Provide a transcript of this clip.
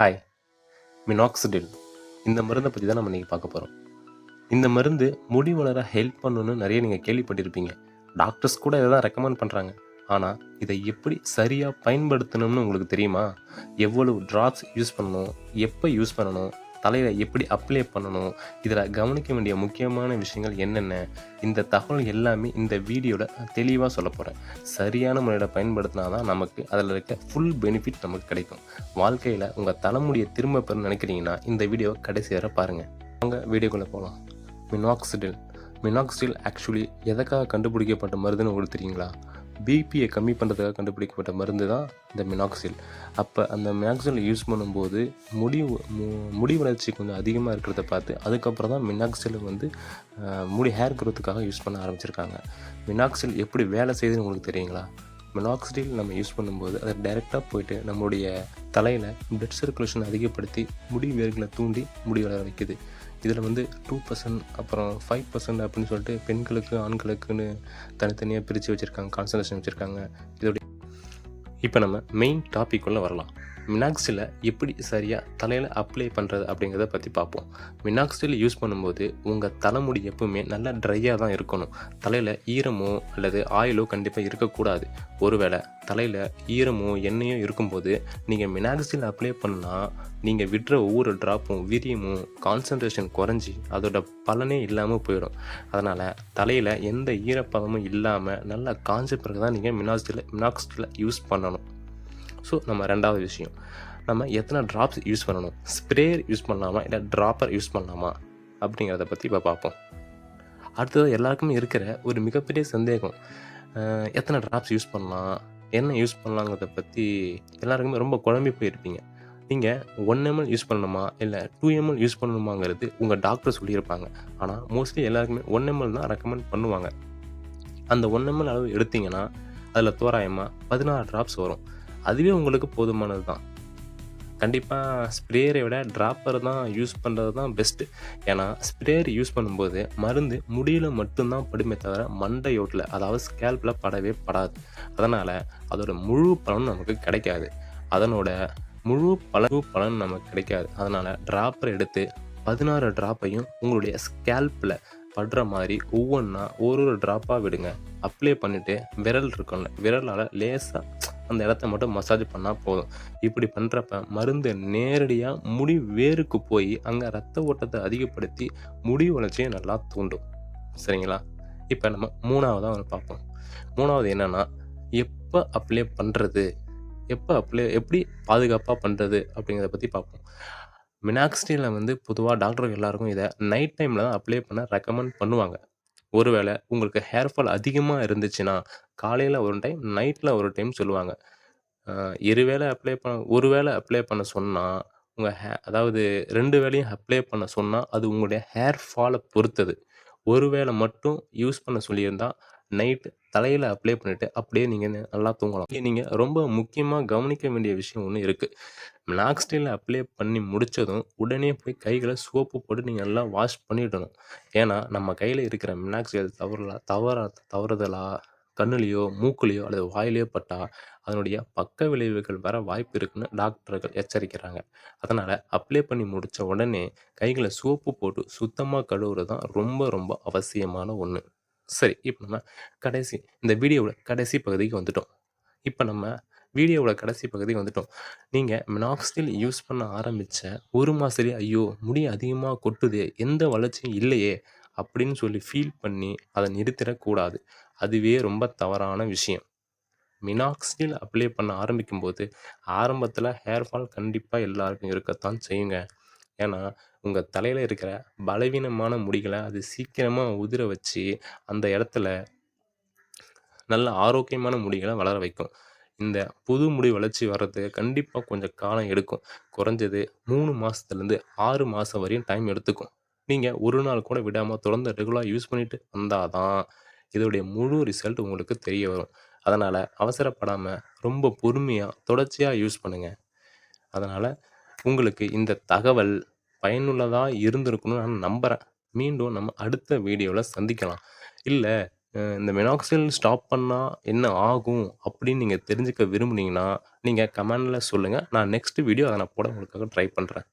Hi. Minoxidil இந்த மருந்தை பற்றி தான் நம்ம இன்றைக்கி பார்க்க போகிறோம். இந்த மருந்து முடி வளர ஹெல்ப் பண்ணணும்னு நிறைய நீங்கள் கேள்விப்பட்டிருப்பீங்க. டாக்டர்ஸ் கூட இதை தான் ரெக்கமெண்ட் பண்ணுறாங்க. ஆனால் இதை எப்படி சரியாக பயன்படுத்தணும்னு உங்களுக்கு தெரியுமா? எவ்வளவு ட்ராப்ஸ் யூஸ் பண்ணணும், எப்போ யூஸ் பண்ணணும், தலையில் எப்படி அப்ளை பண்ணணும், இதில் கவனிக்க வேண்டிய முக்கியமான விஷயங்கள் என்னென்ன, இந்த தகவல் எல்லாமே இந்த வீடியோவில் தெளிவாக சொல்ல போகிறேன். சரியான முறையில் பயன்படுத்தினா தான் நமக்கு அதில் இருக்க ஃபுல் பெனிஃபிட் நமக்கு கிடைக்கும். வாழ்க்கையில் உங்கள் தலைமுடியை திரும்ப பெறணும்னு நினைக்கிறீங்கன்னா இந்த வீடியோவை கடைசி வரை பாருங்கள். வாங்க வீடியோக்குள்ளே போகலாம். மினாக்சிடில் ஆக்சுவலி எதற்காக கண்டுபிடிக்கப்பட்ட மருந்துன்னு உங்களுக்கு தெரியுங்களா? பிபியை கம்மி பண்ணுறதுக்காக கண்டுபிடிக்கப்பட்ட மருந்து தான் இந்த மினாக்சில். அப்போ அந்த மினாக்சில் யூஸ் பண்ணும்போது முடி வளர்ச்சி கொஞ்சம் அதிகமாக இருக்கிறத பார்த்து அதுக்கப்புறம் தான் மினாக்சில் வந்து முடி ஹேர் க்ரோத்துக்காக யூஸ் பண்ண ஆரம்பிச்சிருக்காங்க. மினாக்சில் எப்படி வேலை செய்யுதுன்னு உங்களுக்கு தெரியுங்களா? மினாக்சில் நம்ம யூஸ் பண்ணும்போது அதை டைரெக்டாக போயிட்டு நம்மளுடைய தலையில் பிளட் சர்க்குலேஷன் அதிகப்படுத்தி முடி வேர்களை தூண்டி முடி வளர வைக்குது. இதில் வந்து 2% அப்புறம் 5% அப்படின்னு சொல்லிட்டு பெண்களுக்கு ஆண்களுக்குன்னு தனித்தனியாக பிரித்து வச்சுருக்காங்க, கான்சன்ட்ரேஷன் வச்சுருக்காங்க. இதோடைய இப்போ நம்ம மெயின் டாபிக் உள்ள வரலாம். மினாக்சிலை எப்படி சரியாக தலையில் அப்ளை பண்ணுறது அப்படிங்கிறத பற்றி பார்ப்போம். மினாக்சில் யூஸ் பண்ணும்போது உங்கள் தலைமுடி எப்பவுமே நல்லா ட்ரையாக தான் இருக்கணும். தலையில் ஈரமோ அல்லது ஆயிலோ கண்டிப்பாக இருக்கக்கூடாது. ஒருவேளை தலையில் ஈரமோ எண்ணெயோ இருக்கும்போது நீங்கள் மினாக்சில் அப்ளை பண்ணால் நீங்கள் விடுற ஒவ்வொரு ட்ராப்பும் விரியமும் கான்சன்ட்ரேஷன் குறைஞ்சி அதோட பலனே இல்லாமல் போயிடும். அதனால் தலையில் எந்த ஈரப்பதமும் இல்லாமல் நல்லா காஞ்ச பிறகு தான் நீங்கள் மினாக்சில் யூஸ் பண்ணணும். ஸோ நம்ம ரெண்டாவது விஷயம், நம்ம எத்தனை ட்ராப்ஸ் யூஸ் பண்ணணும், ஸ்ப்ரேயர் யூஸ் பண்ணலாமா இல்லை ட்ராப்பர் யூஸ் பண்ணலாமா அப்படிங்கிறத பற்றி இப்போ பார்ப்போம். அடுத்தது எல்லாருக்குமே இருக்கிற ஒரு மிகப்பெரிய சந்தேகம், எத்தனை ட்ராப்ஸ் யூஸ் பண்ணலாம், என்ன யூஸ் பண்ணலாங்கிறத பற்றி எல்லாருக்குமே ரொம்ப குழம்பி போயிருப்பீங்க. நீங்கள் 1 ml யூஸ் பண்ணணுமா இல்லை 2 ml யூஸ் பண்ணணுமாங்கிறது உங்கள் டாக்டர் சொல்லியிருப்பாங்க. ஆனால் மோஸ்ட்லி எல்லாருக்குமே 1 ml தான் ரெக்கமெண்ட் பண்ணுவாங்க. அந்த 1 ml அளவு எடுத்திங்கன்னா அதில் தோராயமாக 16 ட்ராப்ஸ் வரும். அதுவே உங்களுக்கு போதுமானது தான். கண்டிப்பாக ஸ்ப்ரேயரை விட ட்ராப்பர் தான் யூஸ் பண்ணுறது தான் பெஸ்ட்டு. ஏன்னா ஸ்ப்ரேயர் யூஸ் பண்ணும்போது மருந்து முடியில் மட்டும்தான் படுமே தவிர மண்டையோட்டில், அதாவது ஸ்கேல்பில் படவே படாது. அதனால் அதோட முழு பலன் நமக்கு கிடைக்காது. அதனோட முழு பலன் நமக்கு கிடைக்காது. அதனால் ட்ராப்பர் எடுத்து 16 ட்ராப்பையும் உங்களுடைய ஸ்கேல்பில் படுற மாதிரி ஒவ்வொன்றா ஒரு ட்ராப்பாக விடுங்க. அப்ளை பண்ணிவிட்டு விரல் இருக்கும்ல, விரலால் லேசாக அந்த இடத்த மட்டும் மசாஜ் பண்ணால் போதும். இப்படி பண்ணுறப்ப மருந்து நேரடியாக முடி வேருக்கு போய் அங்கே ரத்த ஓட்டத்தை அதிகப்படுத்தி முடி வளர்ச்சியை நல்லா தூண்டும். சரிங்களா? இப்போ நம்ம மூணாவதாக பார்ப்போம். மூணாவது என்னென்னா, எப்போ அப்ளை பண்ணுறது, எப்படி பாதுகாப்பாக பண்ணுறது அப்படிங்கிறத பற்றி பார்ப்போம். மினாக்சிடில் வந்து பொதுவாக டாக்டர்கள் எல்லாருக்கும் இதை நைட் டைமில் தான் அப்ளை பண்ண ரெக்கமெண்ட் பண்ணுவாங்க. ஒருவேளை உங்களுக்கு ஹேர் ஃபால் அதிகமாக இருந்துச்சுன்னா காலையில் ஒரு டைம், நைட்டில் ஒரு டைம் சொல்லுவாங்க. ஒரு வேளை அப்ளை பண்ண சொன்னால் உங்கள் அதாவது 2 வேளையும் அப்ளை பண்ண சொன்னால் அது உங்களுடைய ஹேர் ஃபாலை பொறுத்தது. ஒரு வேளை மட்டும் யூஸ் பண்ண சொல்லியிருந்தால் நைட்டு தலையில் அப்ளை பண்ணிவிட்டு அப்படியே நீங்கள் நல்லா தூங்கலாம். நீங்கள் ரொம்ப முக்கியமாக கவனிக்க வேண்டிய விஷயம் ஒன்று இருக்குது. மினாக்சிடில் அப்ளை பண்ணி முடித்ததும் உடனே போய் கைகளை சோப்பு போட்டு நீங்கள் நல்லா வாஷ் பண்ணிடணும். ஏன்னா நம்ம கையில் இருக்கிற மினாக்சிடில் தவறுதலாக கண்ணுலேயோ மூக்குலேயோ அல்லது வாயிலையோ பட்டால் அதனுடைய பக்க விளைவுகள் வர வாய்ப்பு இருக்குன்னு டாக்டர்கள் எச்சரிக்கிறாங்க. அதனால் அப்ளை பண்ணி முடித்த உடனே கைகளை சோப்பு போட்டு சுத்தமாக கழுவுறது தான் ரொம்ப ரொம்ப அவசியமான ஒன்று. சரி, இப்போ நம்ம இந்த வீடியோவோட கடைசி பகுதிக்கு வந்துட்டோம். நீங்கள் மினாக்சிடில் யூஸ் பண்ண ஆரம்பித்த ஒரு மாதத்துலேயே ஐயோ முடி அதிகமாக கொட்டுதே, எந்த வளர்ச்சியும் இல்லையே அப்படின்னு சொல்லி ஃபீல் பண்ணி அதை நிறுத்திடக்கூடாது. அதுவே ரொம்ப தவறான விஷயம். மினாக்சிடில் அப்ளை பண்ண ஆரம்பிக்கும்போது ஆரம்பத்தில் ஹேர் ஃபால் கண்டிப்பாக எல்லாருக்கும் இருக்கத்தான் செய்யுங்க. ஏன்னா உங்கள் தலையில் இருக்கிற பலவீனமான முடிகளை அது சீக்கிரமாக உதிர வச்சு அந்த இடத்துல நல்ல ஆரோக்கியமான முடிகளை வளர வைக்கும். இந்த புது முடி வளர்ச்சி வர்றதுக்கு கண்டிப்பாக கொஞ்சம் காலம் எடுக்கும். குறைஞ்சது 3 மாதத்துலேருந்து 6 மாதம் வரையும் டைம் எடுத்துக்கும். நீங்கள் ஒரு நாள் கூட விடாமல் தொடர்ந்து ரெகுலராக யூஸ் பண்ணிட்டு வந்தால் தான் இதோடைய முழு ரிசல்ட் உங்களுக்கு தெரிய வரும். அதனால் அவசரப்படாமல் ரொம்ப பொறுமையாக தொடர்ச்சியாக யூஸ் பண்ணுங்கள். அதனால் உங்களுக்கு இந்த தகவல் பயனுள்ளதாக இருந்திருக்கணும்னு நான் நம்புகிறேன். மீண்டும் நம்ம அடுத்த வீடியோவில் சந்திக்கலாம். இல்லை இந்த மினாக்ஸில் ஸ்டாப் பண்ணா என்ன ஆகும்? அப்படின்னு நீங்க தெரிஞ்சுக்க விரும்புனீங்கன்னா, நீங்க கமெண்ட்ல சொல்லுங்க. நான் நெக்ஸ்ட் வீடியோ அத நான் போட உங்களுக்காக ட்ரை பண்றேன்.